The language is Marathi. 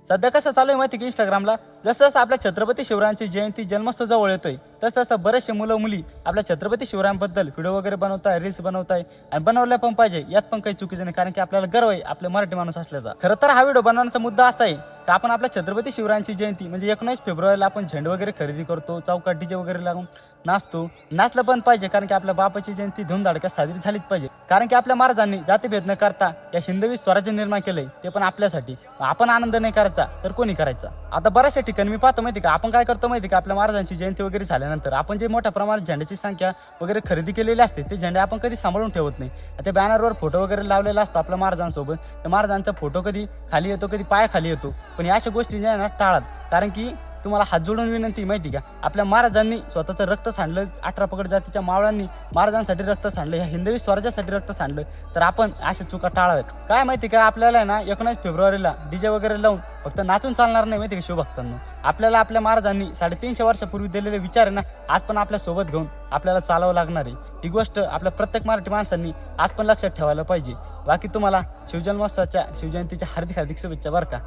सध्या कसं चालू आहे माहिती की इंस्टाग्रामला जसं जसं आपल्या छत्रपती शिवरायांची जयंती जन्मोत्सव जवळ येतोय तसं तसं बरेचसे मुलं मुली आपल्या छत्रपती शिवरायांबद्दल व्हिडिओ वगैरे बनवताय, रील्स बनवताय आणि बनवल्या पण पाहिजे, यात पण काही चुकीचं नाही, कारण की आपल्याला गर्व आहे आपल्या मराठी माणूस असल्याचा। खरं तर हा व्हिडिओ बनवण्याचा मुद्दा असा आहे की आपण आपल्या छत्रपती शिवरायांची जयंती म्हणजे 19 फेब्रुवारीला आपण झेंडे वगैरे खरेदी करतो, चौकात डीजे वगैरे लागून नाचतो, नाचलं पण पाहिजे, कारण की आपल्या बापाची जयंती धूमधडाक्यात साजरी झालीच पाहिजे। कारण की आपल्या महाराजांनी जातीभेद न करता या हिंदवी स्वराज्य निर्माण केलंय, ते पण आपल्यासाठी। आपण आनंद नाही करायचा तर कोणी करायचा? आता बऱ्याचशा ठिकाणी मी पाहतो माहिती का, आपण काय करतो माहिती का, आपल्या महाराजांची जयंती वगैरे झाल्यानंतर आपण जे मोठ्या प्रमाणात झेंड्याची संख्या वगैरे खरेदी केलेली असते ते झेंडे आपण कधी सांभाळून ठेवत नाही। त्या बॅनरवर फोटो वगैरे लावलेला असतो आपल्या महाराजांसोबत, तर महाराजांचा फोटो कधी खाली येतो कधी पायाखाली येतो, पण या अशा गोष्टी ज्या आहे ना टाळात। कारण की तुम्हाला हात जोडून विनंती माहिती का, आपल्या महाराजांनी स्वतःचं रक्त सांडलं, 18 पगड जातीच्या मावळ्यांनी महाराजांसाठी रक्त सांडलं, ह्या हिंदवी स्वराज्यासाठी रक्त सांडलं, तर आपण अशा चुका टाळाव्यात। काय माहिती का, आपल्याला ना 19 फेब्रुवारीला डीजे वगैरे लावून फक्त नाचून चालणार नाही माहिती का शिवभक्तांना। आपल्याला आपल्या महाराजांनी 350 वर्षापूर्वी दिलेले विचार आहे ना आज पण आपल्या सोबत घेऊन आपल्याला चालावं लागणार आहे। ही गोष्ट आपल्या प्रत्येक मराठी माणसांनी आज पण लक्षात ठेवायला पाहिजे। बाकी तुम्हाला शिवजन्मोत्सवाच्या शिवजयंतीच्या हार्दिक हार्दिक शुभेच्छा बरं का।